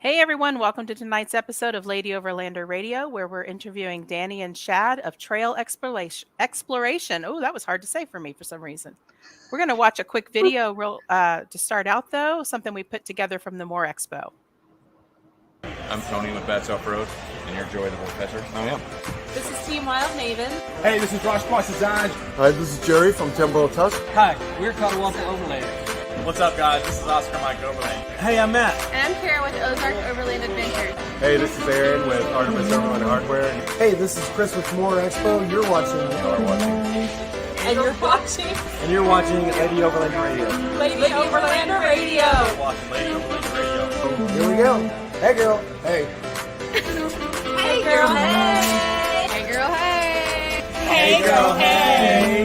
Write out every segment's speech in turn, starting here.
Hey everyone, welcome to tonight's episode of Lady Overlander Radio, where we're interviewing Dani and Shad of Trail Exploration. Oh, that was hard to say for me for some reason. We're going to watch a quick video to start out, though, something we put together from the More Expo. I'm Tony with Bats Off Road, and you're Joy the Woodpecker. I am. This is Team Wild Maven. Hey, this is Ross Price Design. Hi, this is Jerry from Timber Tusk. Hi, we're Caldwell Overlander. What's up, guys? This is Oscar Mike Overland. Hey, I'm Matt. And I'm Kara with Ozark Overland Adventures. Hey, this is Aaron with Artemis Overland Hardware. Hey, this is Chris with More Expo. You're watching. And you're watching. And you're watching Lady Overland Radio. Lady Overlander Radio. Watching Lady Overland Radio. Here we go. Hey, girl. Hey. Hey, girl, hey. Hey, girl, hey. Hey, girl, hey.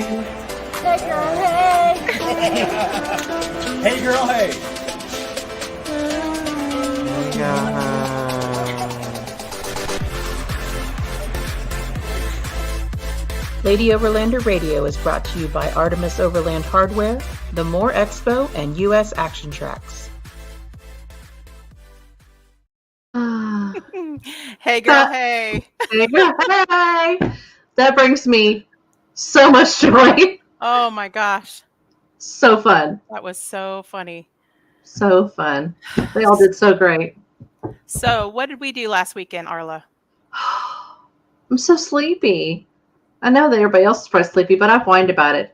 Hey, girl, hey. Hey, girl, hey. Lady Overlander Radio is brought to you by Artemis Overland Hardware, the More Expo, and U.S. Action Tracks. Hey girl, hey. Hey, that brings me so much joy. Oh my gosh. So fun. That was so funny. So fun. They all did so great. So, what did we do last weekend, Arla? I'm so sleepy. I know that everybody else is probably sleepy, but I've whined about it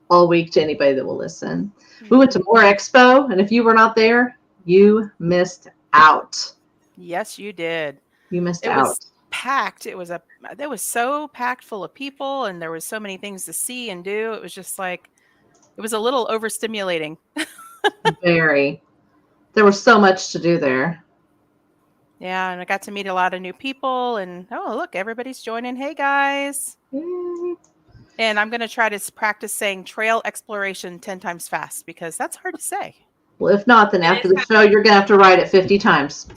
all week to anybody that will listen. We went to More Expo, and if you were not there, you missed out. Yes, you did. You missed It out. was packed. It was so packed full of people, and there was so many things to see and do. It was just like, it was a little overstimulating. Very. There was so much to do there. Yeah, and I got to meet a lot of new people, and oh, look, everybody's joining. Hey, guys. Yay. And I'm going to try to practice saying trail exploration 10 times fast because that's hard to say. Well, if not, then after the show, you're going to have to write it 50 times.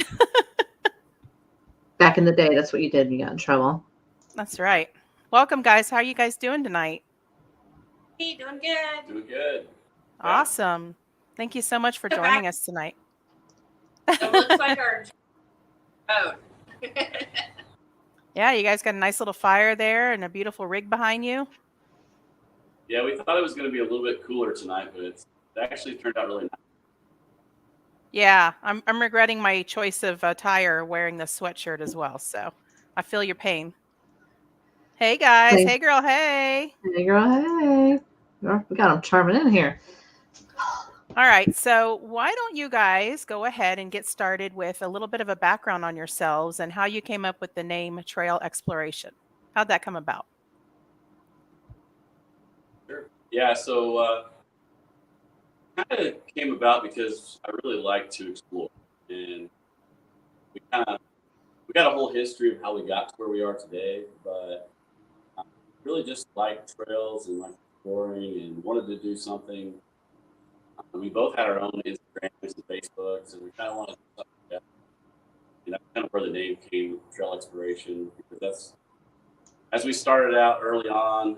Back in the day, that's what you did when you got in trouble. That's right. Welcome, guys. How are you guys doing tonight? Hey, doing good. Doing good. Awesome. Thank you so much for joining us tonight. It looks like our road. Yeah, you guys got a nice little fire there and a beautiful rig behind you. Yeah, we thought it was going to be a little bit cooler tonight, but it actually turned out really nice. Yeah, I'm regretting my choice of attire wearing the sweatshirt as well. So I feel your pain. Hey, guys. Hey, girl. Hey. Hey, girl. Hey. We got them charming in here. All right. So why don't you guys go ahead and get started with a little bit of a background on yourselves and how you came up with the name Trail Exploration? How'd that come about? Sure. Yeah, so kind of came about because I really like to explore, and we got a whole history of how we got to where we are today, but I really just like trails and like exploring and wanted to do something. We both had our own Instagrams and Facebooks, and we kind of wanted to do something together. And that's kind of where the name came, Trail Exploration, because that's, as we started out early on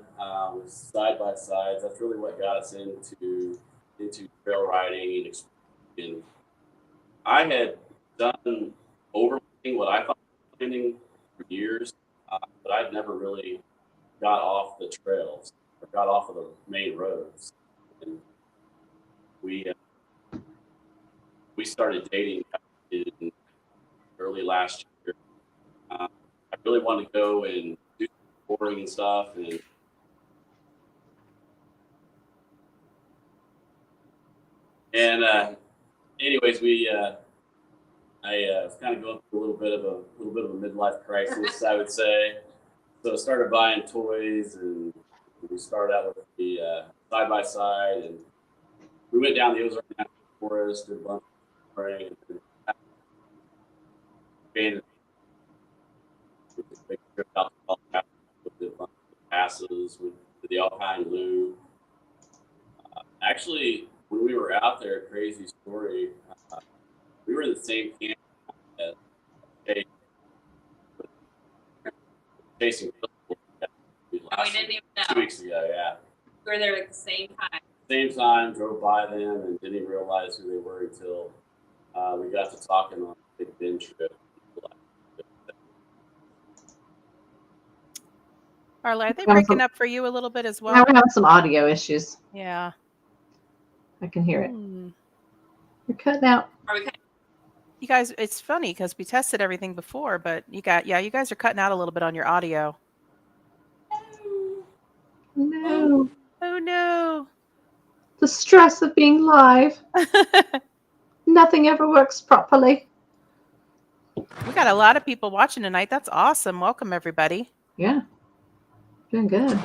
with side by sides, that's really what got us into trail riding and exploring. I had done overlanding, what I thought was overlanding, for years, but I'd never really got off the trails or got off of the main roads. And we started dating in early last year. I really wanted to go and do boarding and stuff, and anyways, I was kind of going through a little bit of a midlife crisis, I would say. So I started buying toys, and we started out with the side by side, and we went down the Ozark National Forest, did a bunch of spraying, and expanded with a big trip out to Colorado, did a bunch of passes with the Alpine Loop. Actually, when we were out there, crazy story, we were in the same camp as chasing. We didn't even know. 2 weeks ago, yeah. We were there at the same time. Same time, drove by them and didn't even realize who they were until we got to talking on big bin trip. Arla, are they Yeah, breaking up for you a little bit as Now well? we're having some audio issues. Yeah. I can hear it. Hmm. You're cutting out. Are we kind You guys, it's funny because we tested everything before, but you guys are cutting out a little bit on your audio. No. Oh no. The stress of being live. Nothing ever works properly. We got a lot of people watching tonight. That's awesome. Welcome everybody. Yeah. Doing good.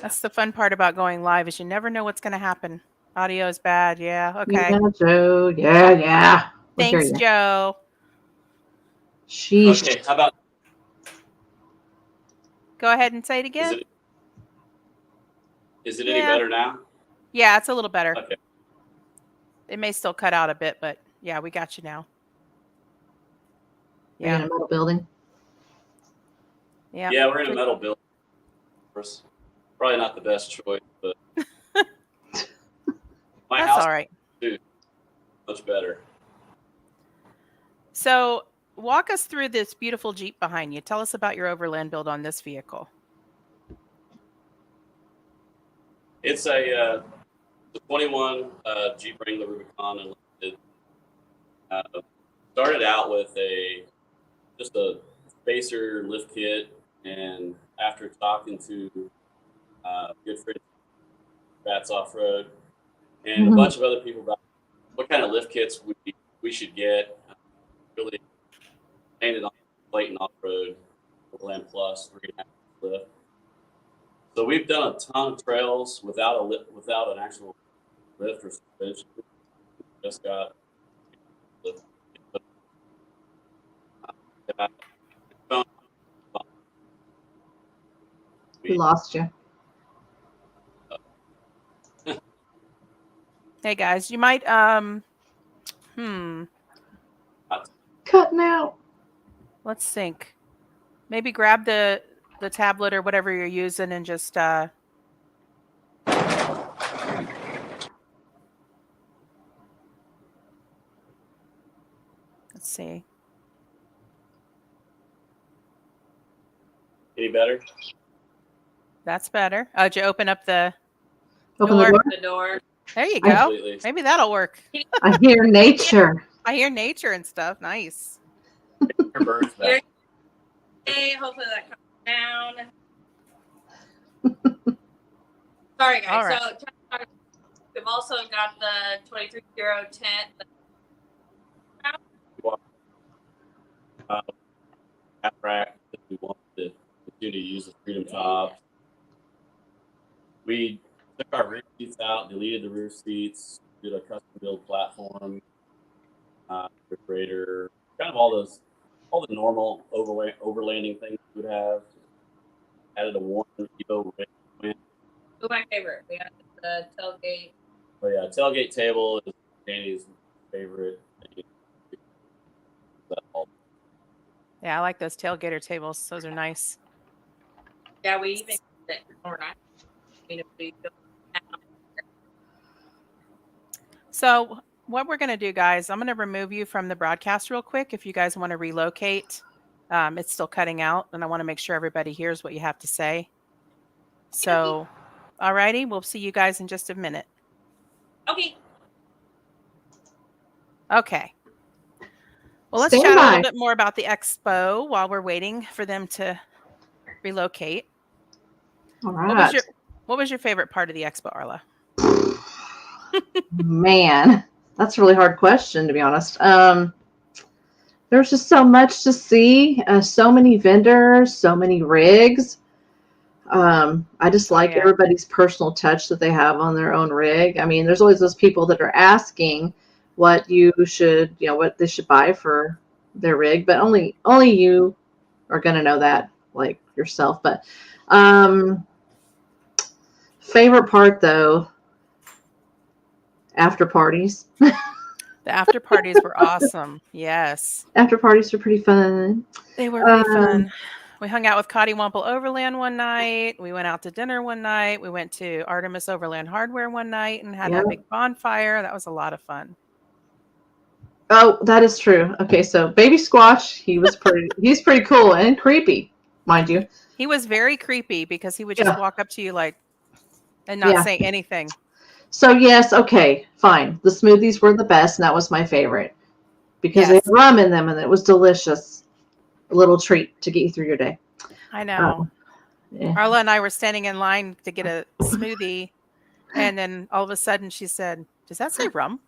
That's the fun part about going live is you never know what's going to happen. Audio is bad. Yeah. Okay. Yeah, Joe. Yeah. We hear Thanks, you. Joe. Sheesh. Okay, how about Go ahead and say it is again. it any better now? Yeah, it's a little better. Okay. It may still cut out a bit, but yeah, we got you now. Are you in a metal building? Yeah. Yeah, we're in a metal building. Of course, probably not the best choice, but my That's house all right. is much better. So walk us through this beautiful Jeep behind you. Tell us about your overland build on this vehicle. It's a 21 Jeep Wrangler Rubicon Unlimited. Started out with just a spacer lift kit, and after talking to good friend Bats Off Road and a bunch of other people about what kind of lift kits we should get, really landed on Clayton Off Road Overland Plus 3.5 lift. So we've done a ton of trails without an actual lift or suspension. Just got lift. We lost you. Hey guys, you might Cutting out. let's think. Maybe grab the tablet or whatever you're using and just let's see. Any better? That's better. Oh, did you open up the Open the door? door. the door? There you go. Completely. Maybe that'll work. I hear nature. I hear nature and stuff. Nice. Your bird's back. Hey, hopefully that comes down. Sorry, guys. All right. So we've also got the 23 Euro tent. Half rack that we want to continue to use the Freedom Top. We took our rear seats out, deleted the rear seats, did a custom build platform, refrigerator, kind of all the normal overlanding things we would have. Added a Warren Evo wind. Oh, my favorite. We got the tailgate. Oh yeah, tailgate table is Danny's favorite thing. Yeah, I like those tailgater tables. Those are nice. Yeah, we even did it overnight. So what we're going to do, guys, I'm going to remove you from the broadcast real quick. If you guys want to relocate, it's still cutting out, and I want to make sure everybody hears what you have to say. So, all righty, we'll see you guys in just a minute. Okay. Okay. Well, let's Stand chat a by. little bit more about the expo while we're waiting for them to relocate. All right. What was your favorite part of the expo, Arla? Man, that's a really hard question, to be honest. There's just so much to see, so many vendors, so many rigs. I just like everybody's personal touch that they have on their own rig. I mean, there's always those people that are asking what what they should buy for their rig, but only you are going to know that, like yourself. But favorite part though, after parties. The after parties were awesome. Yes. After parties were pretty fun. They were really fun. We hung out with Cottywomple Overland one night. We went out to dinner one night. We went to Artemis Overland Hardware one night and had that big bonfire. That was a lot of fun. Oh, that is true. Okay, so Baby Squash, he's pretty cool and creepy, mind you. He was very creepy because he would just Yeah. walk up to you like and not Yeah. say anything. So yes, okay, fine. The smoothies were the best, and that was my favorite because they Yes. had rum in them, and it was delicious. A little treat to get you through your day. I know. Yeah. Arla and I were standing in line to get a smoothie, and then all of a sudden she said, "Does that say rum?"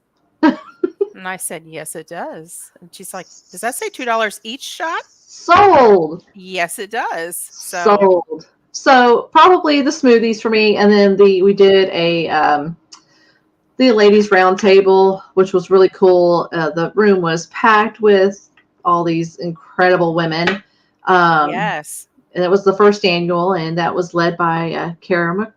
And I said, "Yes, it does." And she's like, "Does that say $2 each shot?" Sold. Yes, it does. So Sold. So probably the smoothies for me, and then we did the ladies round table, which was really cool. The room was packed with all these incredible women. yes. And it was the first annual, and that was led by Kara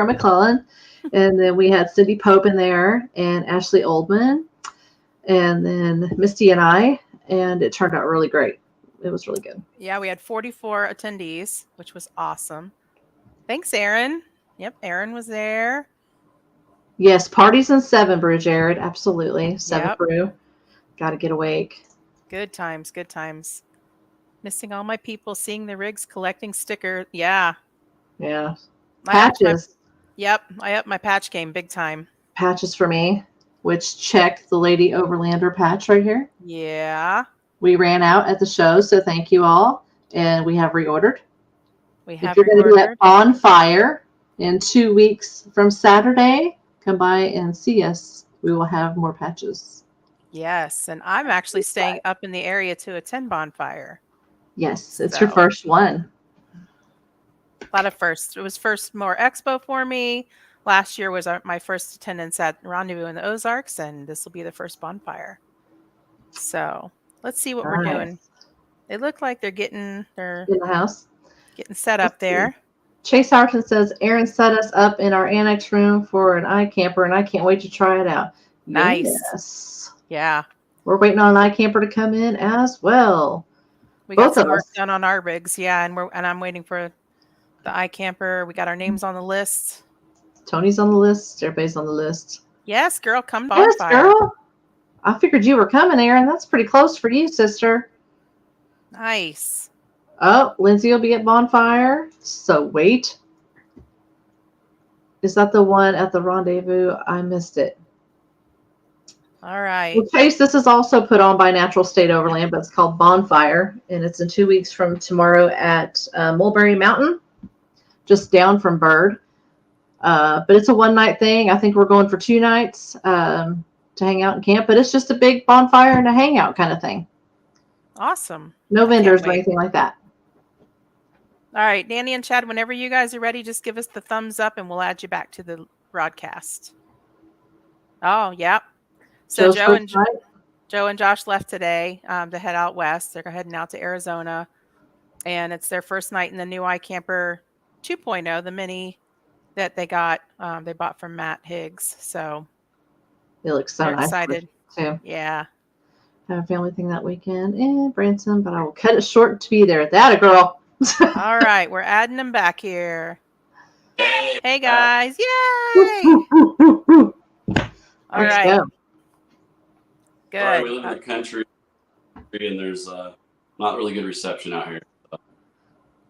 McClellan. And then we had Cindy Pope in there and Ashley Oldman, and then Misty and I, and it turned out really great. It was really good. Yeah, we had 44 attendees, which was awesome. Thanks, Aaron. Yep, Aaron was there. Yes, parties in Seven Brew, Jared. Absolutely. Seven Yep. Brew. Got to get awake. Good times, good times. Missing all my people, seeing the rigs, collecting stickers. Yeah. Yeah. I upped Patches. I upped my patch game big time. Patches for me, which check the Lady Overlander patch right here. Yeah. We ran out at the show, so thank you all. And we have reordered. We If have you're going to be at reordered. Bonfire in 2 weeks from Saturday, come by and see us. We will have more patches. Yes, and I'm actually staying up in the area to attend Bonfire. Yes, it's your So. first one. A lot of firsts. It was first more expo for me. Last year was my first attendance at Rendezvous in the Ozarks, and this will be the first Bonfire. So let's see what we're doing. They look like they're getting In the house. set up there. Chase Howerton says Aaron set us up in our annex room for an iCamper, and I can't wait to try it out. Nice. Yes. Yeah. We're waiting on an iCamper to come in as well. We got Both some of work us. done on our rigs. Yeah, and I'm waiting for the iCamper. We got our names on the list. Tony's on the list. Everybody's on the list. Yes, girl, come Yes, Bonfire. girl. I figured you were coming, Aaron. That's pretty close for you, sister. Nice. Oh, Lindsay will be at Bonfire. So wait. Is that the one at the Rendezvous? I missed it. All right. Well, Chase, this is also put on by Natural State Overland, but it's called Bonfire, and it's in 2 weeks from tomorrow at Mulberry Mountain, just down from Bird. But it's a one-night thing. I think we're going for 2 nights to hang out and camp, but it's just a big bonfire and a hangout kind of thing. Awesome. No I can't vendors or wait. anything like that. All right, Dani and Chad, whenever you guys are ready, just give us the thumbs up and we'll add you back to the broadcast. Oh, yeah. So Joe's Joe first night? Joe and Josh left today to head out west. They're heading out to Arizona, and it's their first night in the new iCamper 2.0, the mini that they got. They bought from Matt Higgs. So It looks so they're nice. excited. Too. Yeah. Have a family thing that weekend in Branson, but I will cut it short to be there. That a girl. All right, we're adding them back here. Hey guys, yay! All Let's right, go. good. Sorry, we live in the country, and there's not really good reception out here.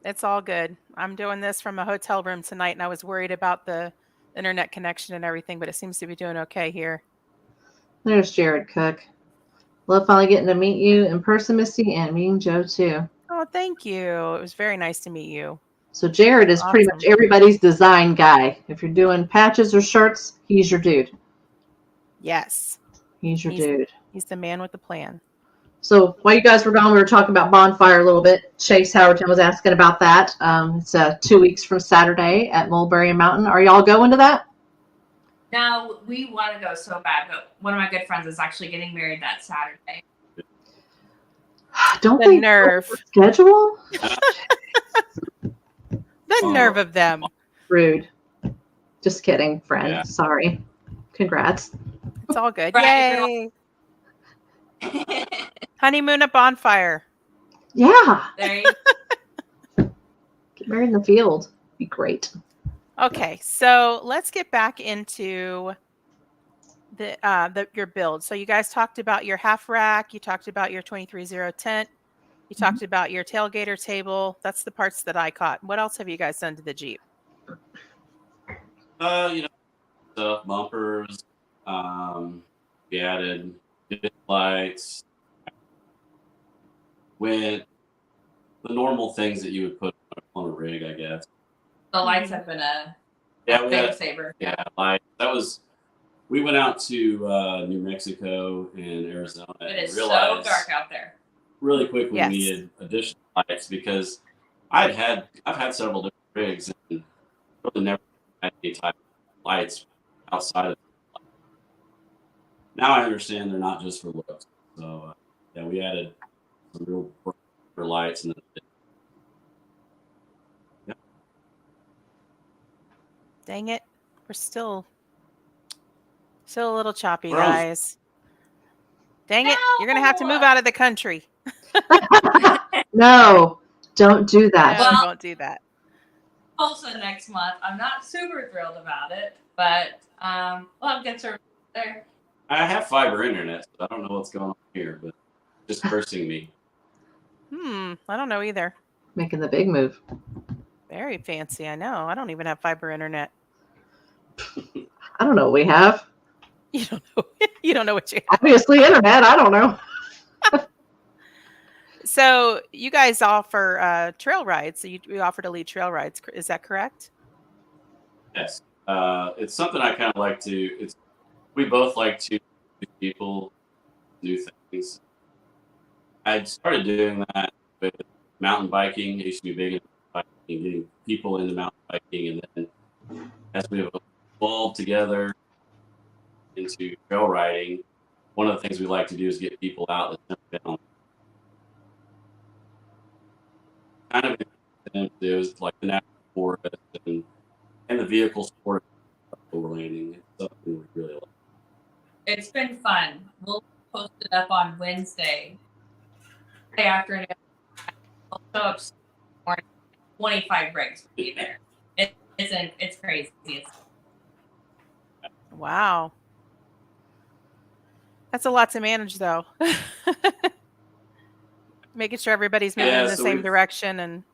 It's all good. I'm doing this from a hotel room tonight, and I was worried about the internet connection and everything, but it seems to be doing okay here. There's Jared Cook. Love finally getting to meet you in person, Misty, and meeting Joe too. Oh, thank you. It was very nice to meet you. So Jared is pretty much Awesome. everybody's design guy. If you're doing patches or shirts, he's your dude. Yes, He's your dude. he's the man with the plan. So while you guys were gone, we were talking about Bonfire a little bit. Chase Howerton was asking about that. It's 2 weeks from Saturday at Mulberry Mountain. Are y'all going to that? Now, we want to go so bad, but one of my good friends is actually getting married that Saturday. Don't The they nerve. schedule? The nerve of them. Rude. Just kidding, friend. Yeah. Sorry. Congrats. It's all good. Right, Yay! Honeymoon at Bonfire. Yeah. There you Get married in the field. Be great. Okay, so let's get back into your build. So you guys talked about your half rack, you talked about your 23-0 tent, you talked about your tailgater table. That's the parts that I caught. What else have you guys done to the Jeep? Stuff, bumpers. We added lights. Went the normal things that you would put on a rig, I guess. The lights have been a Yeah, big saver. Yeah, we went out to New Mexico and Arizona It and is so realized dark out there. really quick we Yes. needed additional lights because I've had several different rigs and really never had any type of lights outside of. Now I understand they're not just for looks. So yeah, we added some real for lights and Dang it. We're still a little choppy, We're on- guys. Dang it. You're going to have to move out of the country. No, don't do that. No, Well- don't do that. Also next month. I'm not super thrilled about it, but we'll have good service there. I have fiber internet, so I don't know what's going on here, but it's just cursing me. I don't know either. Making the big move. Very fancy. I know. I don't even have fiber internet. I don't know what we have. You don't know. You don't know what you have. Obviously, internet. I don't know. So you guys offer trail rides. So you offer to lead trail rides. Is that correct? Yes, it's something I kind of like to. We both like to do people new things. I started doing that with mountain biking. I used to be big into biking, getting people into mountain biking, and then as we evolved together into trail riding, one of the things we like to do is get people out that's never been on. Kind of it was like the natural forest and the vehicle sport overlanding. It's something we really like. It's been fun. We'll post it up on Wednesday. Day afternoon. I'll show up morning. 25 rigs will be there. It's crazy. Wow. That's a lot to manage, though. Making sure everybody's moving in the same direction. And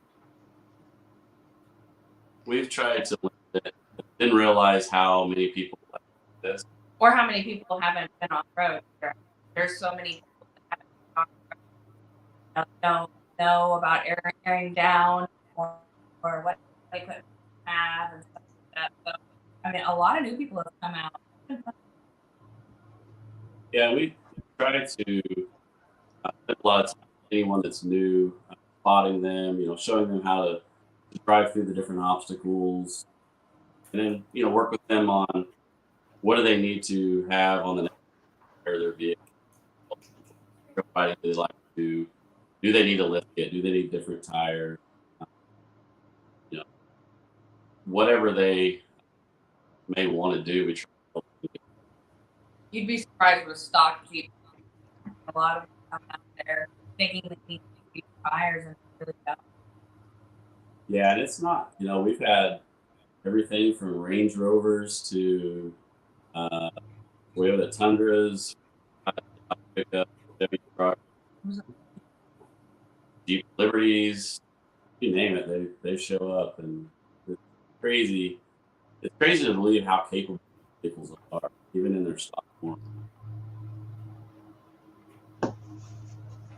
we've tried to limit it. Didn't realize how many people like this. Or how many people haven't been on the road. There's so many people that haven't been on the road. Don't know about airing down or what they could have and stuff like that. So, I mean, a lot of new people have come out. Yeah, we try to spend a lot of time with anyone that's new, spotting them, showing them how to drive through the different obstacles, and then work with them on what do they need to have on the next of their vehicle. Do they like to? Do they need a lift kit? Do they need different tires? Whatever they may want to do, we try to help them. You'd be surprised with stock Jeep. A lot of them come out there thinking they need Jeep tires and really don't. Yeah, and it's not. We've had everything from Range Rovers to Toyota Tundras, pickup, Chevy truck, Jeep Liberties, you name it, they show up, and it's crazy. It's crazy to believe how capable vehicles are, even in their stock form.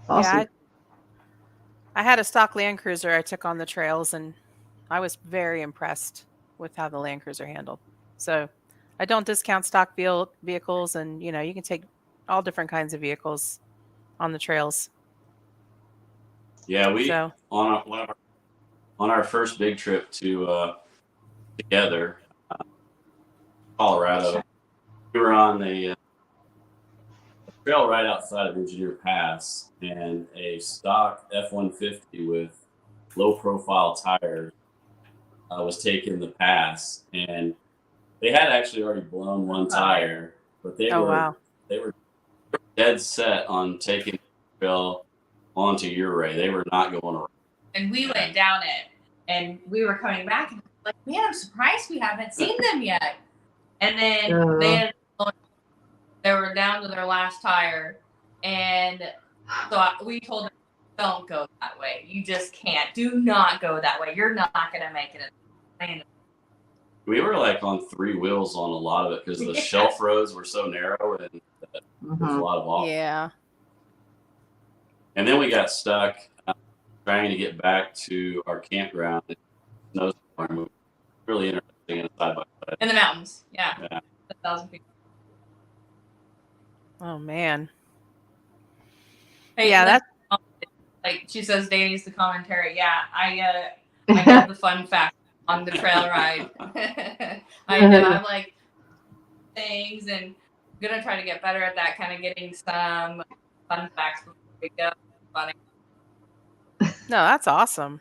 Awesome. yeah, I had a stock Land Cruiser I took on the trails, and I was very impressed with how the Land Cruiser handled. So I don't discount stock vehicles, and you can take all different kinds of vehicles on the trails. Yeah, we So on our first big trip to together, Colorado, we were on a trail right outside of Engineer Pass, and a stock F-150 with low-profile tires was taking the pass, and they had actually already blown one tire, but they were dead set on taking the trail onto Uray. They were not going around. And we went down it, and we were coming back, and like, man, I'm surprised we haven't seen them yet. And then they ended up They were down to their last tire, and so we told them, don't go that way. You just can't. Do not go that way. You're not going to make it. We were like on 3 wheels on a lot of it because the shelf roads were so narrow and there's a lot of off. Yeah. And then we got stuck trying to get back to our campground. Snowstorm. Really interesting and side by side. In the mountains. Yeah. 1,000 people. Oh man. Hey, Yeah, that's like she says, Dani's the commentary. Yeah, I got the fun fact on the trail ride. I know. I'm like things, and I'm gonna try to get better at that. Kind of getting some fun facts before we go. Funny. no, that's awesome.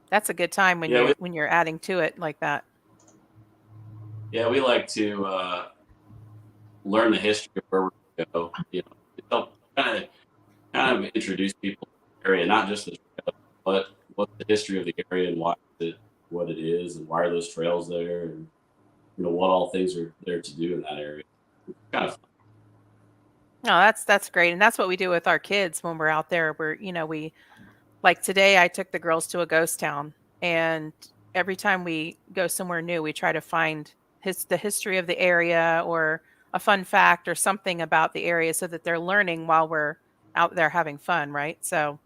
That's a good time when you're adding to it like that. Yeah, we like to learn the history of where we go. You know, help kind of introduce people to the area, not just the trail, but what's the history of the area and what it is, and why are those trails there, and what all things are there to do in that area. It's kind of fun. No, that's great, and that's what we do with our kids when we're out there. We like today. I took the girls to a ghost town, and every time we go somewhere new, we try to find the history of the area or a fun fact or something about the area so that they're learning while we're out there having fun, right? So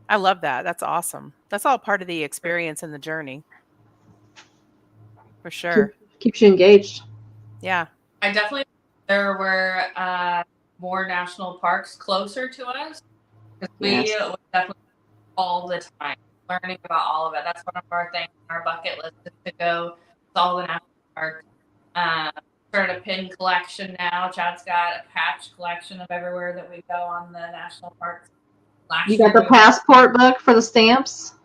I love that. That's awesome. That's all part of the experience and the journey. For sure. Keeps you engaged. Yeah. I definitely there were more national parks closer to us because we was definitely all the time learning about all of it. That's one of our things on our bucket list is to go to all the national parks. Started a pin collection now. Chad's got a patch collection of everywhere that we go on the national parks. You got the passport book for the stamps?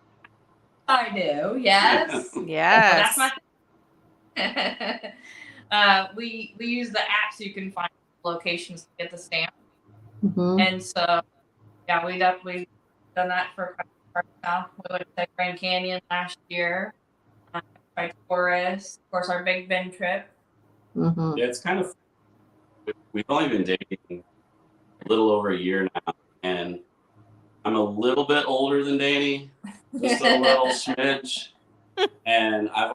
I do, yes. Yes. That's we use the app so you can find locations to get the stamp. And so, yeah, we definitely done that for quite a while now. We went to Grand Canyon last year. By Taurus, of course, our Big Bend trip. Yeah, it's kind of. We've only been dating a little over a year now, and I'm a little bit older than Dani, just a little smidge, and I've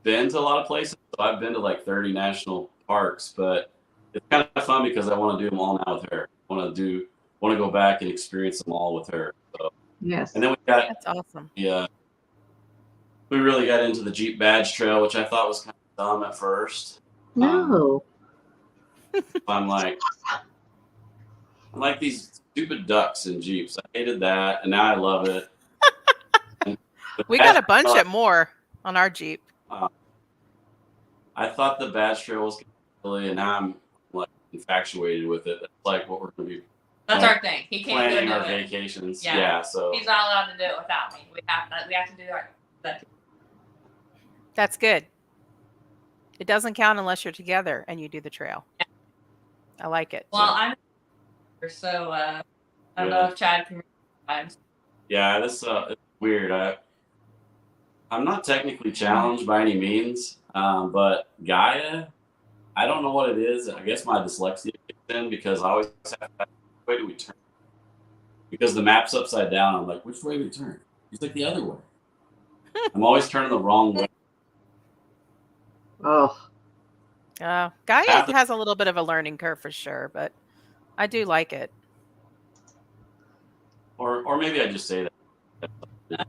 been to a lot of places. So I've been to like 30 national parks, but it's kind of fun because I want to do them all now with her. I want to go back and experience them all with her. So, yes. And then that's awesome. Yeah. We really got into the Jeep Badge Trail, which I thought was kind of dumb at first. No. I'm like these stupid ducks in Jeeps. I hated that, and now I love it. We got a bunch at more on our Jeep. I thought the Badge Trail was silly, and now I'm like infatuated with it. That's like what we're going to be. That's our thing. He can't planning do our it. vacations. Yeah. Yeah, so he's not allowed to do it without me. We have to do that. That's good. It doesn't count unless you're together and you do the trail. Yeah. I like it. Well, I'm so I don't know if Chad can. Yeah, this it's weird. I'm not technically challenged by any means, but Gaia, I don't know what it is. I guess my dyslexia kicks in because I always have to, which way do we turn? Because the map's upside down. I'm like, which way do we turn? He's like, the other way. I'm always turning the wrong way. Oh. Gaia has a little bit of a learning curve for sure, but I do like it. Or maybe I just say that.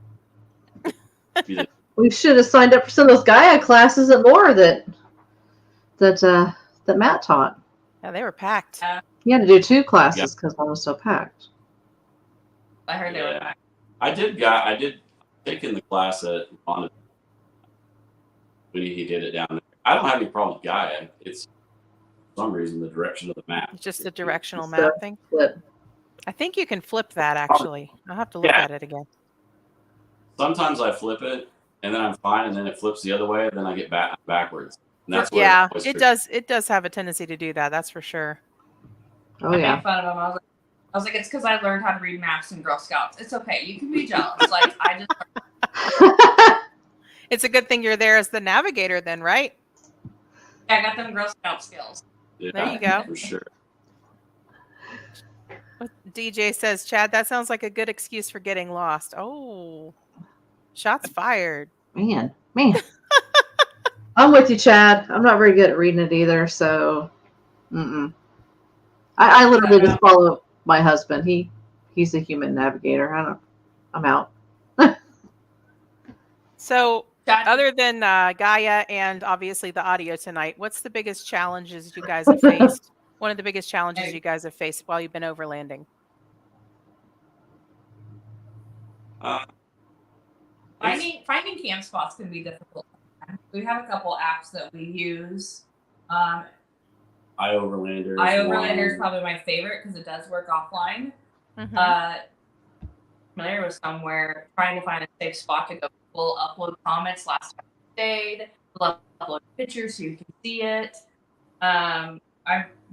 We should have signed up for some of those Gaia classes at more that Matt taught. Yeah, they were packed. You had to do 2 classes because one was so packed. I heard they were packed. I did take in the class at when he did it down there. I don't have any problem with Gaia. It's for some reason the direction of the map. It's just the directional map thing. Flip. I think you can flip that actually. I'll have to look at it again. Sometimes I flip it and then I'm fine, and then it flips the other way, and then I get backwards. And that's where it does. It does have a tendency to do that. That's for sure. Oh I yeah. made fun of him. I was like, it's because I learned how to read maps in Girl Scouts. It's okay. You can be jealous. Like I just. It's a good thing you're there as the navigator then, right? I got them Girl Scout skills. Yeah, There you go. for sure. DJ says, Chad, that sounds like a good excuse for getting lost. Oh, shots fired. Man. I'm with you, Chad. I'm not very good at reading it either, so I literally just follow my husband. He's a human navigator. I'm out. So, Chad, other than Gaia and obviously the audio tonight, what's the biggest challenges you guys have faced? One of the biggest challenges you guys have faced while you've been overlanding? finding camp spots can be difficult. We have a couple apps that we use. iOverlander. iOverlander is probably my favorite because it does work offline. Mhm. Familiar with somewhere trying to find a safe spot to go. We'll upload comments last time we stayed. We'll upload pictures so you can see it.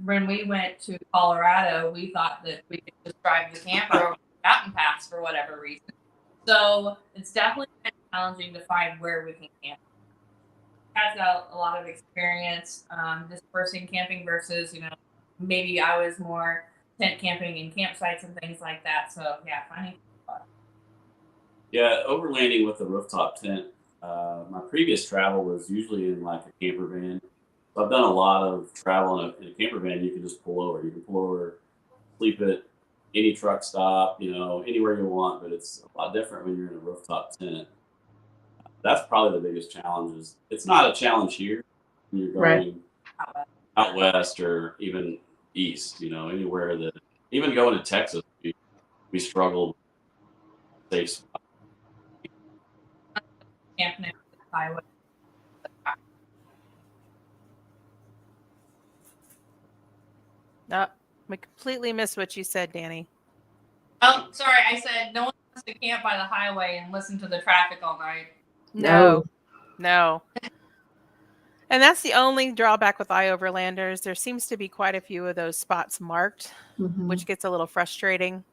When we went to Colorado, we thought that we could just drive the camper over the mountain pass for whatever reason. So it's definitely been challenging to find where we can camp. Has got a lot of experience dispersing camping versus, maybe I was more tent camping and campsites and things like that. So yeah, finding. Yeah, overlanding with the rooftop tent. My previous travel was usually in like a camper van. So I've done a lot of travel in a camper van. You can just pull over. You can pull over, sleep at any truck stop, anywhere you want. But it's a lot different when you're in a rooftop tent. That's probably the biggest challenge. It's not a challenge here when you're going out west or even east. Anywhere that even going to Texas, we struggled with safe spots. Camp next to the highway. No, we completely missed what you said, Dani. Oh, sorry. I said no one wants to camp by the highway and listen to the traffic all night. No. And that's the only drawback with iOverlanders. There seems to be quite a few of those spots marked, which gets a little frustrating,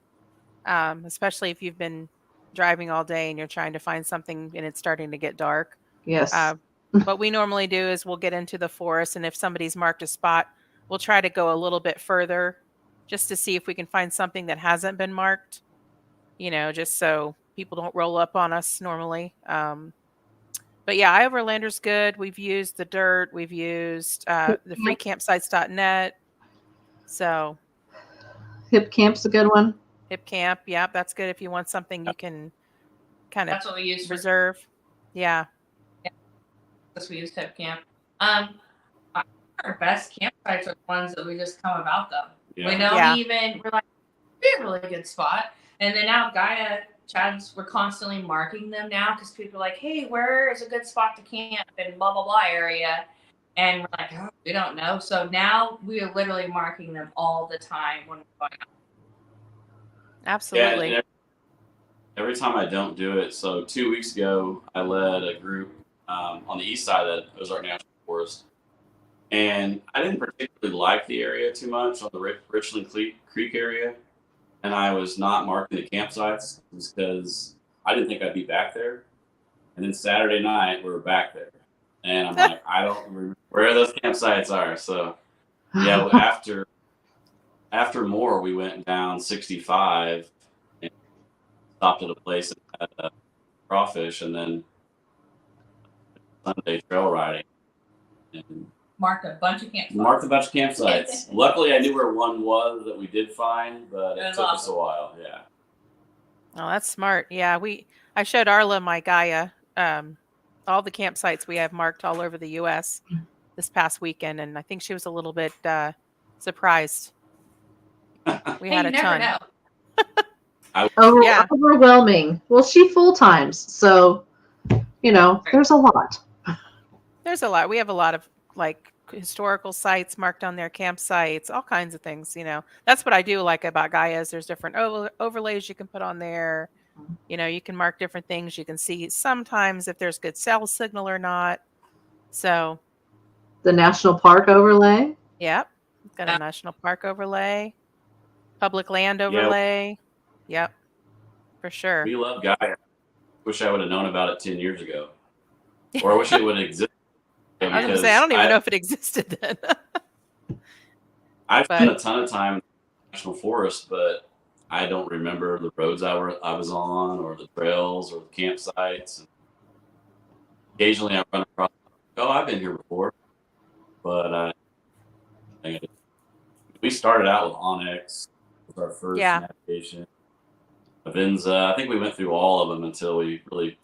especially if you've been driving all day and you're trying to find something and it's starting to get dark. Yes. What we normally do is we'll get into the forest, and if somebody's marked a spot, we'll try to go a little bit further just to see if we can find something that hasn't been marked, just so people don't roll up on us normally. But yeah, iOverlander's good. We've used the Dirt. We've used the freecampsites.net. So Hip Camp's a good one. Hip Camp, yeah, that's good if you want something you can kind of That's what we use for reserve. Yeah. That's we use Hip Camp. Our best campsites are the ones that we just come about them. Yeah. We don't we're like, be a really good spot. And then now Gaia, we're constantly marking them now because people are like, hey, where is a good spot to camp in blah, blah, blah area? And we're like, oh, we don't know. So now we are literally marking them all the time when we're going out. Absolutely. Yeah, every time I don't do it. So 2 weeks ago, I led a group on the east side of the Ozark National Forest. And I didn't particularly like the area too much on the Richland Creek area. And I was not marking the campsites because I didn't think I'd be back there. And then Saturday night, we were back there. And I'm like, I don't remember where those campsites are. So, yeah, after more, we went down 65 and stopped at a place and had a crawfish, and then Sunday trail riding. And marked a bunch of campsites. Luckily, I knew where one was that we did find, but it took us a while. Yeah. Oh, that's smart. Yeah, I showed Arla my Gaia, all the campsites we have marked all over the U.S. this past weekend, and I think she was a little bit surprised. We had a ton. Overwhelming. Well, she full times, so there's a lot. There's a lot. We have a lot of historical sites marked on their campsites, all kinds of things. That's what I do like about Gaia is there's different overlays you can put on there. You can mark different things. You can see sometimes if there's good cell signal or not. So the national park overlay. Yep. Got a national park overlay, public land overlay. Yep. For sure. We love Gaia. Wish I would have known about it 10 years ago. Or I wish it would have existed. I was going to say, I don't even know if it existed then. I've But- spent a ton of time in the national forest, but I don't remember the roads I was on, or the trails, or the campsites. Occasionally, I run across. Oh, I've been here before, but we started out with Onyx with our first Yeah. navigation. Avenza, I think we went through all of them until we really.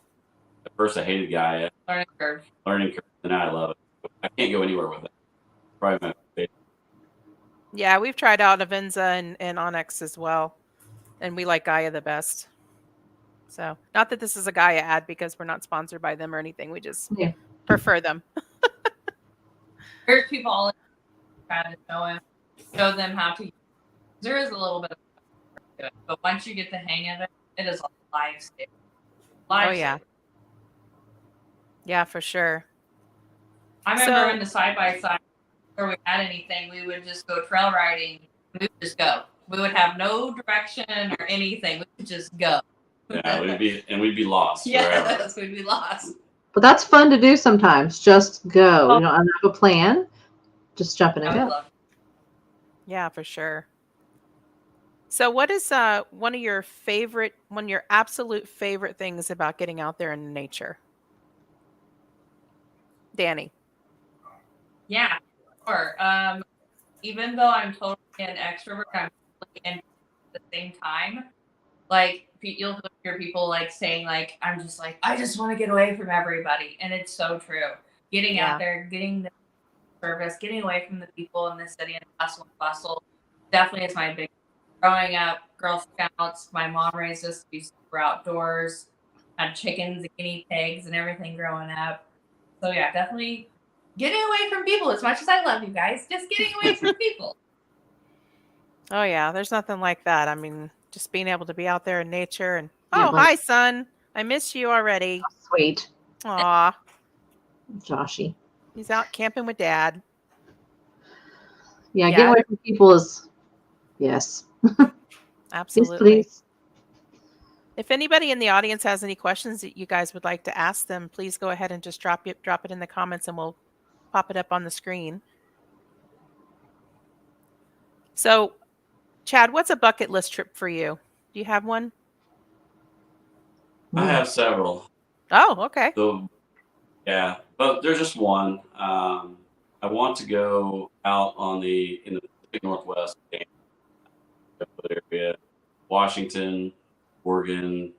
At first, I hated Gaia. Learning curve, and now I love it. I can't go anywhere with it. Probably my favorite. Yeah, we've tried out Avenza and Onyx as well, and we like Gaia the best. So, not that this is a Gaia ad because we're not sponsored by them or anything. We just Yeah. prefer them. There's people all trying to show them how to use it. There is a little bit of to it, but once you get the hang of it, it is a lifesaver. Oh yeah. Yeah, for sure. I remember So- in the side-by-side where we had anything, we would just go trail riding. We would just go. We would have no direction or anything. We would just go. Yeah, we'd be lost forever. Yes, we'd be lost. But that's fun to do sometimes. Just go. You don't have a plan. Just jump in and I would go. love it. Yeah, for sure. So, what is one of your absolute favorite things about getting out there in nature? Dani. Yeah, sure. Even though I'm totally an extrovert, I'm totally introvert at the same time. Like you'll hear people like saying like, "I'm just like I just want to get away from everybody," and it's so true. Getting out there, getting the service, getting away from the people in the city and hustle and bustle, definitely is my big. Growing up, Girl Scouts, my mom raised us to be super outdoors, had chickens and guinea pigs and everything growing up. So yeah, definitely getting away from people. As much as I love you guys, just getting away from people. Oh yeah, there's nothing like that. I mean, just being able to be out there in nature and Yeah, oh, but- hi son. I miss you already. Sweet. Aw, Joshy. he's out camping with dad. Yeah, Yeah. getting away from people is yes. Yes, Absolutely. please. If anybody in the audience has any questions that you guys would like to ask them, please go ahead and just drop it in the comments and we'll pop it up on the screen. So, Chad, what's a bucket list trip for you? Do you have one? I have several. Oh, okay. So, yeah, but there's just one. I want to go out in the Pacific Northwest area, Washington, Oregon,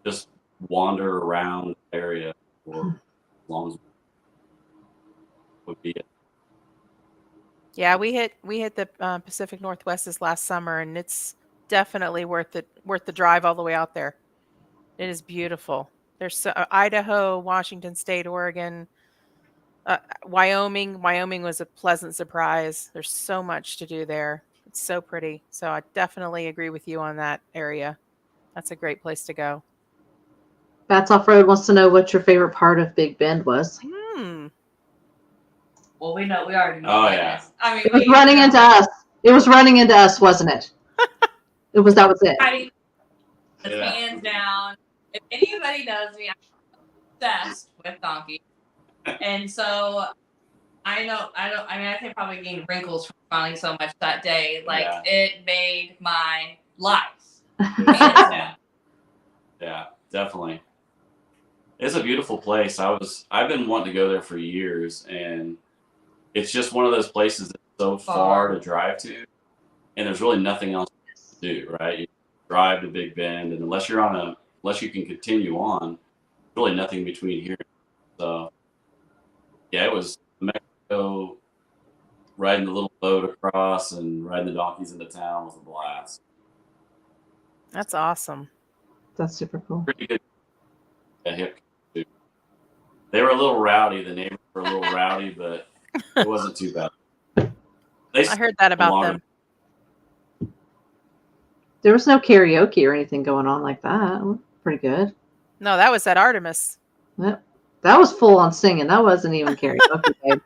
just wander around the area for as long as would be it. Yeah, we hit the Pacific Northwest this last summer, and it's definitely worth the drive all the way out there. It is beautiful. There's Idaho, Washington State, Oregon, Wyoming. Wyoming was a pleasant surprise. There's so much to do there. It's so pretty. So I definitely agree with you on that area. That's a great place to go. Bats Off Road wants to know what your favorite part of Big Bend was. Well, we already know. Oh, what yeah. it is. I mean, It was running into us. It was running into us, wasn't it? That was it. Yeah. Hands down. If anybody knows me, I'm obsessed with donkeys, and so I think probably gained wrinkles from smiling so much that day. Like Yeah. it made my life. Yeah, definitely. It's a beautiful place. I've been wanting to go there for years, and it's just one of those places that's so far to drive to, and there's really nothing else to do, right? You drive to Big Bend, and unless you can continue on, really nothing between here. So, yeah, it was Mexico, riding the little boat across and riding the donkeys into town was a blast. That's awesome. That's super cool. Pretty good. Hip too. They were a little rowdy. The neighbors were a little rowdy, but it wasn't too bad. I heard that about them. There was no karaoke or anything going on like that. Pretty good. No, that was at Artemis. Yep. That was full on singing. That wasn't even karaoke. Babe.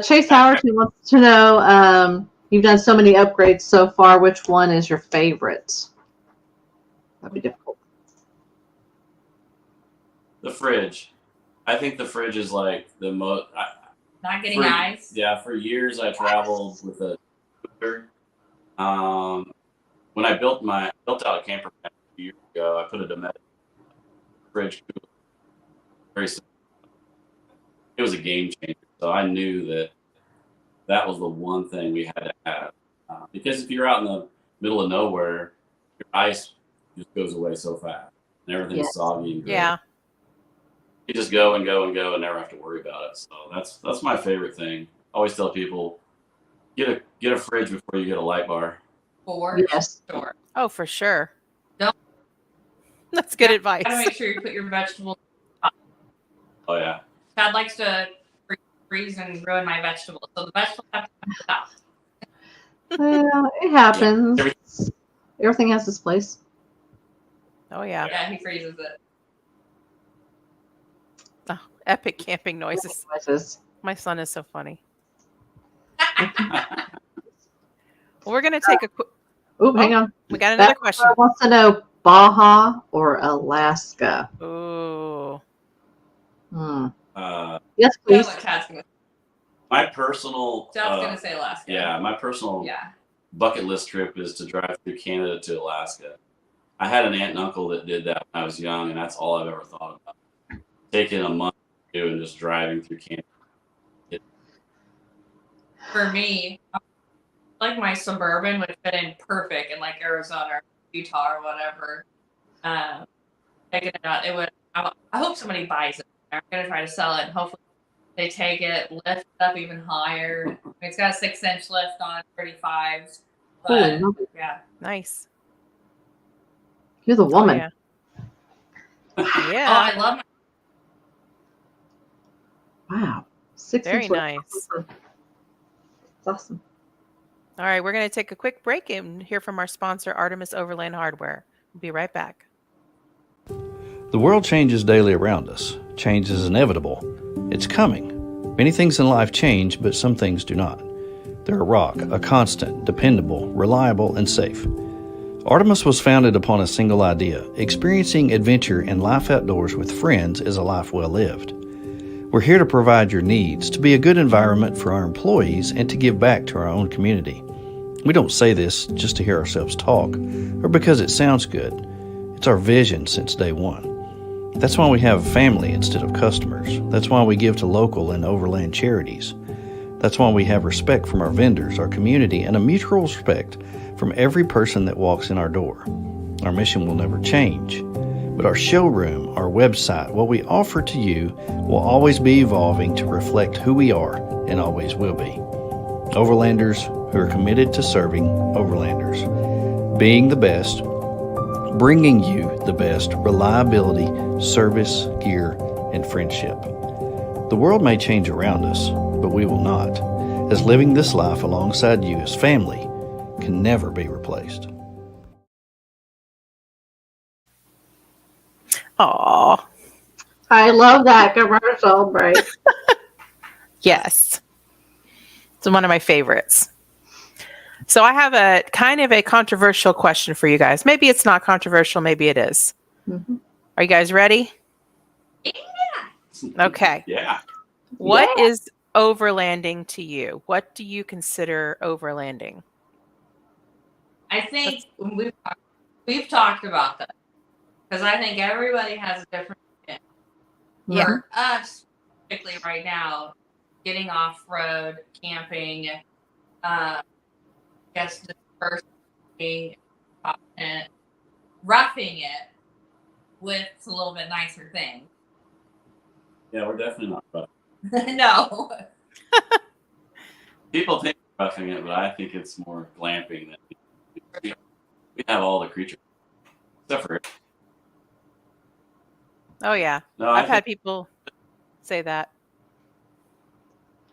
Chase Howard wants to know, you've done so many upgrades so far. Which one is your favorite? That'd be difficult. The fridge. I think the fridge is like the most. Not getting eyes. Yeah, for years I traveled with a When I built out a camper van a few years ago, I put a domestic fridge cooler. Very simple. It was a game changer. So I knew that was the one thing we had to have. Because if you're out in the middle of nowhere, your ice just goes away so fast. And everything's soggy and gray. Yeah. You just go and go and go and never have to worry about it. So that's my favorite thing. I always tell people, get a fridge before you get a light bar. For sure. Oh, for sure. Don't- That's good advice. Gotta make sure you put your vegetables. Oh yeah. Chad likes to freeze and ruin my vegetables, so the vegetables have to come out. Well, it happens. Everything has its place. Oh, yeah. Yeah, he freezes it. Oh, epic camping noises. My son is so funny. Well, we're going to take a quick... Oh, hang on. We got another question. Wants to know Baja or Alaska? Ooh. Yes, please. My personal. Chad's gonna say Alaska. Yeah, my personal bucket list trip is to drive through Canada to Alaska. I had an aunt and uncle that did that when I was young, and that's all I've ever thought about. Taking a month or two and just driving through Canada. For me, like my Suburban would fit in perfect in like Arizona or Utah or whatever. Taking it out, it would. I hope somebody buys it. I'm gonna try to sell it, and hopefully they take it, lift it up even higher. It's got a 6-inch lift on 35s. But yeah, nice. You're the woman. Oh, yeah. Oh, I love my. Wow. 6 Very inch lift. nice. It's awesome. All right, we're going to take a quick break and hear from our sponsor, Artemis Overland Hardware. We'll be right back. The world changes daily around us. Change is inevitable. It's coming. Many things in life change, but some things do not. They're a rock, a constant, dependable, reliable, and safe. Artemis was founded upon a single idea: experiencing adventure and life outdoors with friends is a life well lived. We're here to provide your needs, to be a good environment for our employees, and to give back to our own community. We don't say this just to hear ourselves talk, or because it sounds good. It's our vision since day one. That's why we have family instead of customers. That's why we give to local and overland charities. That's why we have respect from our vendors, our community, and a mutual respect from every person that walks in our door. Our mission will never change, but our showroom, our website, what we offer to you will always be evolving to reflect who we are and always will be. Overlanders who are committed to serving overlanders, being the best, bringing you the best reliability, service, gear, and friendship. The world may change around us, but we will not, as living this life alongside you as family can never be replaced. Aw. I love that commercial break. Yes. It's one of my favorites. So I have a kind of a controversial question for you guys. Maybe it's not controversial, maybe it is. Mm-hmm. Are you guys ready? Yeah. Okay. Yeah. What is overlanding to you? What do you consider overlanding? I think we've talked about this because I think everybody has a different opinion. Yeah. For us, particularly right now, getting off road, camping, just dispersing, and roughing it with a little bit nicer thing. Yeah, we're definitely not rough. No. People think we're roughing it, but I think it's more glamping than we have all the creatures. Except for Oh yeah. no, I've had people say that.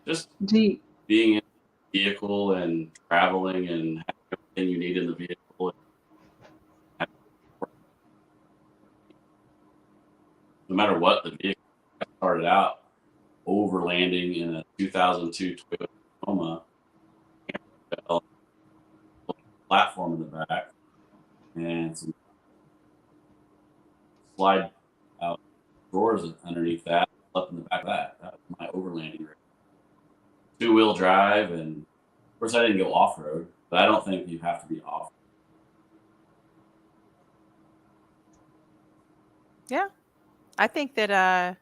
just being in the vehicle and traveling and having everything you need in the vehicle. No matter what the vehicle, I started out overlanding in a 2002 Toyota Tacoma, platform in the back, and some slide out drawers underneath that, up in the back of that. That was my overlanding rig. 2-wheel drive, and of course I didn't go off road. but I don't think you have to be off. Yeah. I think that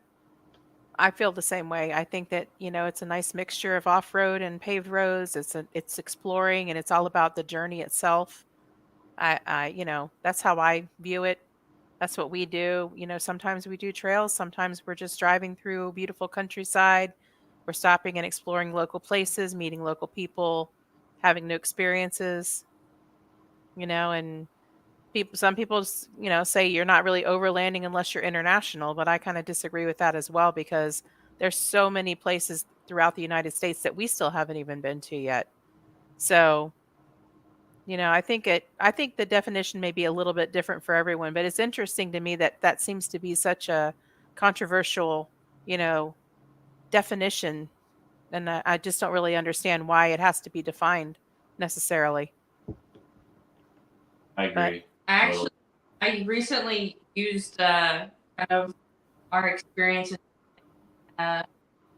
I feel the same way. I think that, it's a nice mixture of off-road and paved roads. It's exploring and it's all about the journey itself. That's how I view it. That's what we do. Sometimes we do trails, sometimes we're just driving through beautiful countryside. We're stopping and exploring local places, meeting local people, having new experiences, and some people, say you're not really overlanding unless you're international, but I kind of disagree with that as well because there's so many places throughout the United States that we still haven't even been to yet. So, I think the definition may be a little bit different for everyone, but it's interesting to me that that seems to be such a controversial, definition, and I just don't really understand why it has to be defined necessarily. I But agree. Actually, I recently used kind of our experience in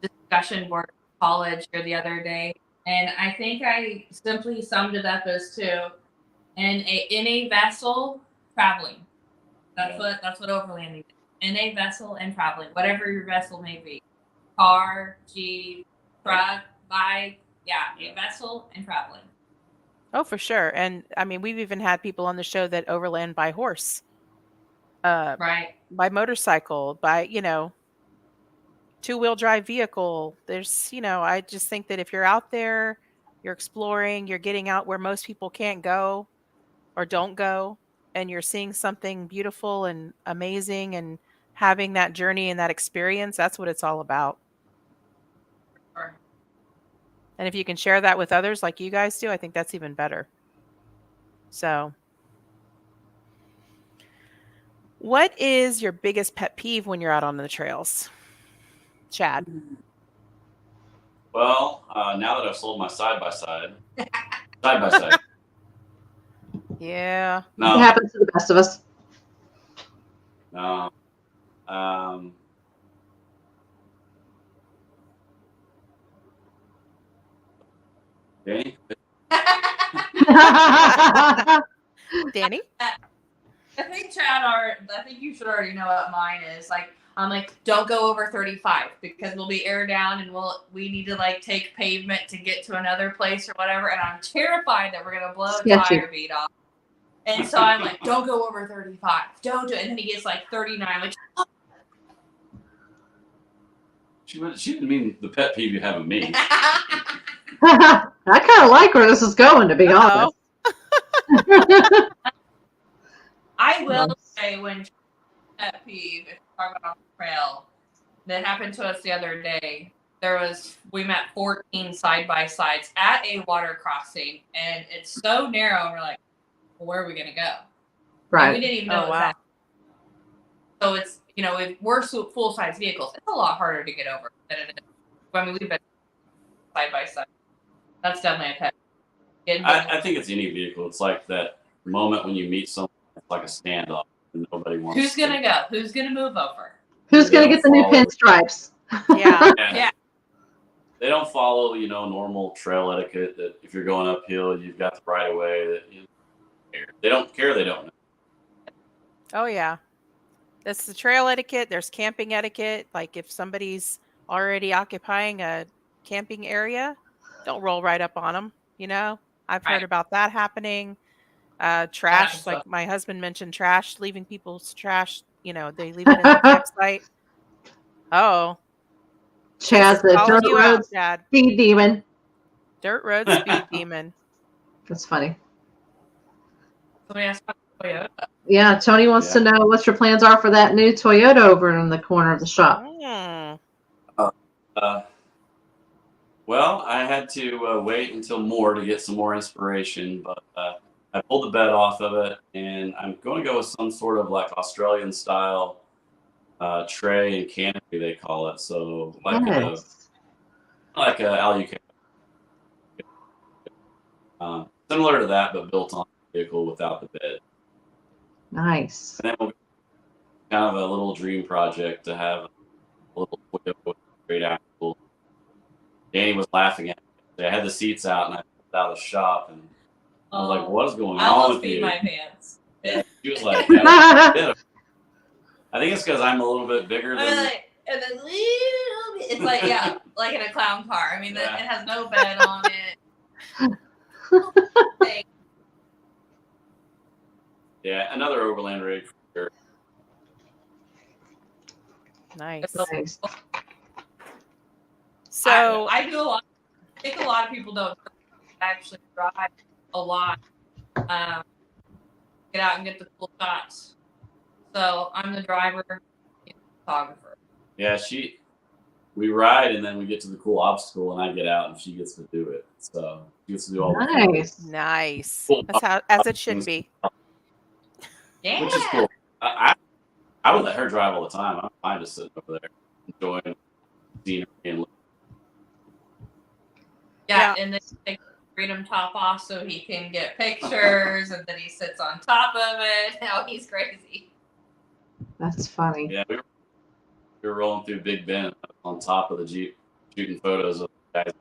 discussion board at college here the other day, and I think I simply summed it up as to in a vessel traveling. That's what overlanding is. In a vessel and traveling, whatever your vessel may be, car, jeep, truck, bike, yeah, a vessel and traveling. oh, for sure. And I mean, we've even had people on the show that overland by horse, uh, Right. by motorcycle, by, two-wheel drive vehicle. There's, I just think that if you're out there, you're exploring, you're getting out where most people can't go or don't go, and you're seeing something beautiful and amazing and having that journey and that experience, that's what it's all about. Sure. And if you can share that with others like you guys do, I think that's even better. So, what is your biggest pet peeve when you're out on the trails, Chad? Well, now that I've sold my side by side. Yeah. It No, happens to the best of us. no. Danny? Dani? I think I think you should already know what mine is. Like, I'm like, don't go over 35 because we'll be air down and we need to like take pavement to get to another place or whatever. And I'm terrified that we're gonna blow a Sketchy. tire bead off. And so I'm like, don't go over 35. Don't do it. And then he gets like 39. I'm like, oh. She didn't mean the pet peeve you have of me. I kind of like where this is going, to be honest. I will say when pet peeve, if you're talking about the trail, that happened to us the other day. We met 14 side by sides at a water crossing, and it's so narrow. And we're like, well, where are we gonna go? Right. And we didn't even know it was that. So it's if we're full size vehicles, it's a lot harder to get over than it is. I mean, we've been side by side. That's definitely a pet peeve. I think it's any vehicle. It's like that moment when you meet someone. It's like a standoff, and nobody wants. Who's gonna go? Who's gonna move over? Who's going to get the new pinstripes? Yeah. Yeah. They don't follow, normal trail etiquette. That if you're going uphill, you've got the right of way. That they don't care. They don't know. Oh, yeah. That's the trail etiquette. There's camping etiquette. Like if somebody's already occupying a camping area, don't roll right up on them. I've heard about that happening. Trash, like my husband mentioned, trash, leaving people's trash. They leave it in the campsite. Oh. Chaz, the dirt road speed demon. Dirt road speed demon. That's funny. Somebody asked about Toyota. Yeah, Tony wants to know what your plans are for that new Toyota over in the corner of the shop. Well, I had to wait until more to get some more inspiration, but I pulled the bed off of it, and I'm going to go with some sort of like Australian style tray and canopy, they call it. So like a alucard. Similar to that, but built on the vehicle without the bed. Nice. And then we'll kind of a little dream project to have a little Toyota with a great axle. Danny was laughing at me. I had the seats out and I pulled out of the shop, and I was like, what is going I on almost with you? peed my pants. Yeah, she was like, yeah, I think it's because I'm a little bit bigger than. And then little bit. It's like, yeah, like in a clown car. I mean, Yeah. it has no bed on it. Yeah, another overland rig for sure. Nice. Nice. So I do a lot. I think a lot of people don't actually drive a lot. Get out and get the cool shots. So I'm the driver, he's the photographer. Yeah, we ride and then we get to the cool obstacle and I get out and she gets to do it. So she gets to do all the Nice. nice. cool That's how as it should be. Yeah. which is cool. I would let her drive all the time. I'm fine just sitting over there enjoying scenery and Yeah, and then take the freedom top off so he can get pictures, and then he sits on top of it. Now he's crazy. That's funny. yeah, we were rolling through Big Bend on top of the Jeep, shooting photos of the guys.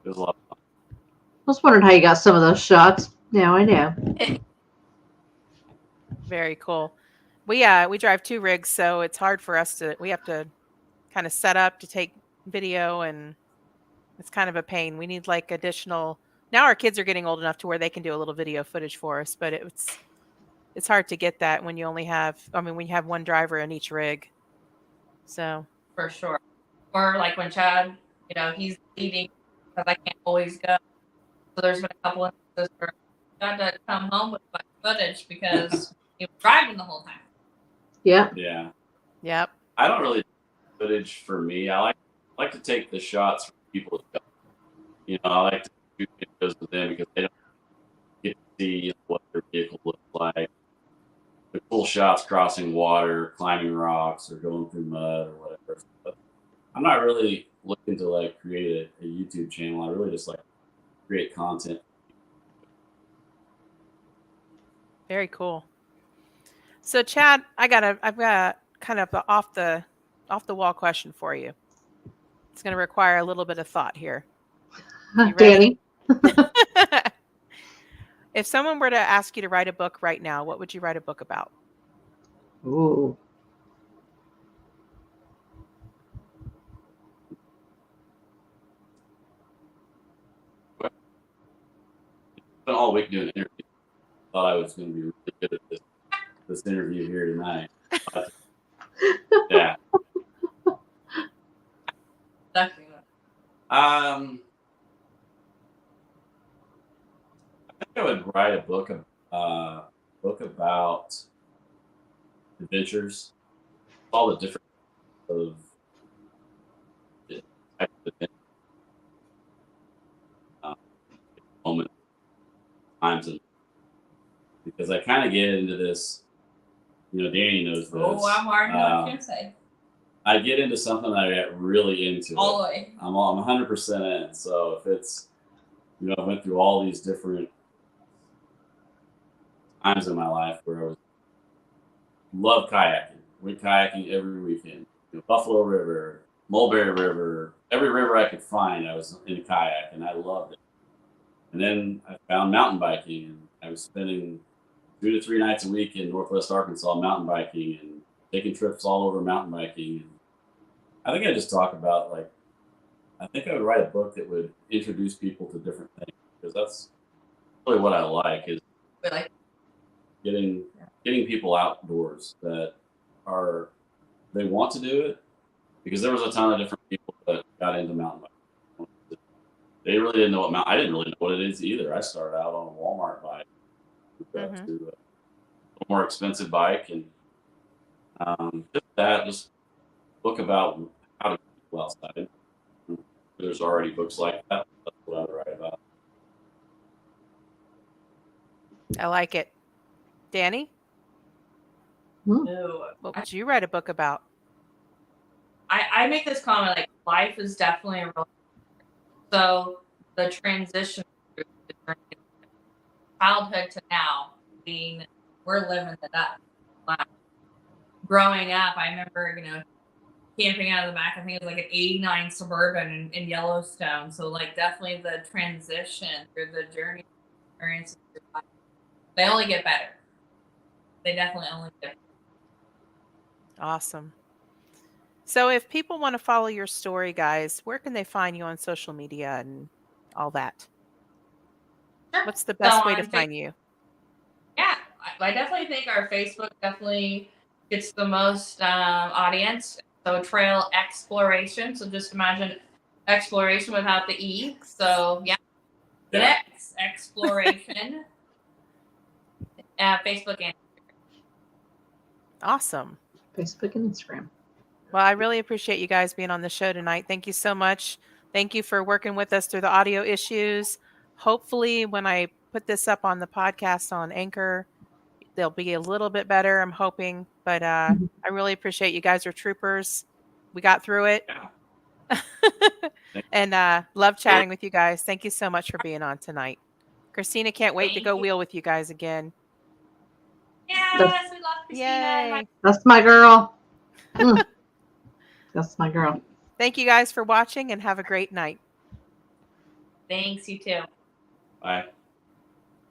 It was a lot of fun. I was wondering how you got some of those shots. Now I know. Very cool. We drive 2 rigs, so it's hard for us we have to kind of set up to take video, and it's kind of a pain. We need like additional. Now our kids are getting old enough to where they can do a little video footage for us, but it's hard to get that when you only have. I mean, when you have one driver in each rig. So For sure. Or like when Chad, he's leading because I can't always go. So there's been a couple instances where Chad doesn't come home with my footage because he was driving the whole time. Yeah. Yeah. yep. I don't really do footage for me. I like to take the shots for people. I like to shoot videos with them because they don't get to see what their vehicle looks like. The cool shots crossing water, climbing rocks, or going through mud or whatever. But I'm not really looking to like create a YouTube channel. I really just like create content. Very cool. So Chad, I've got kind of an off the wall question for you. It's going to require a little bit of thought here. You ready? Dani. If someone were to ask you to write a book right now, what would you write a book about? Ooh. Spent all week doing interviews. Thought I was going to be really good at this interview here tonight. But, yeah. Definitely. I think I would write a book about adventures, all the different of types of moments, times, and because I kind of get into this. Dani knows this. Oh, I'm already know what you're saying. I get into something that I get really into. All the way. I'm 100% in. So if it's, I went through all these different times in my life where I love kayaking. Went kayaking every weekend. Buffalo River, Mulberry River, every river I could find, I was in a kayak, and I loved it. And then I found mountain biking, and I was spending 2 to 3 nights a week in Northwest Arkansas mountain biking and taking trips all over mountain biking. And I think I just talk about I think I would write a book that would introduce people to different things, because that's really what I like, is getting people outdoors that they want to do it, because there was a ton of different people that got into mountain biking. They really didn't know I didn't really know what it is either. I started out on a Walmart bike, moved up to a more expensive bike, and just book about how to get people outside. There's already books like that. That's what I would write about. I like it. Dani, No. what would you write a book about? I make this comment, like, life is definitely a roller coaster. So the transition through the journey, childhood to now, we're living it up. Growing up, I remember, camping out of the back. I think it was like an '89 Suburban in Yellowstone. So like definitely the transition through the journey experiences, they only get better. They definitely only get better. Awesome. So if people want to follow your story, guys, where can they find you on social media and all that? Sure. What's the best So way to on find you? Yeah, I definitely think our Facebook definitely gets the most audience. So Trail Xploration. So just imagine exploration without the E. So yeah, the Yeah. X Xploration. Facebook and Awesome. Facebook and Instagram. Well, I really appreciate you guys being on the show tonight. Thank you so much. Thank you for working with us through the audio issues. Hopefully, when I put this up on the podcast on Anchor, they'll be a little bit better, I'm hoping. But I really appreciate you guys are troopers. We got through it. Yeah. And love chatting with you guys. Thank you so much for being on tonight. Christina can't wait to Thank go you. wheel with you guys again. Yes, we love Christina. And Yay. That's my girl. That's my girl. Thank you guys for watching and have a great night. thanks, you too. Bye.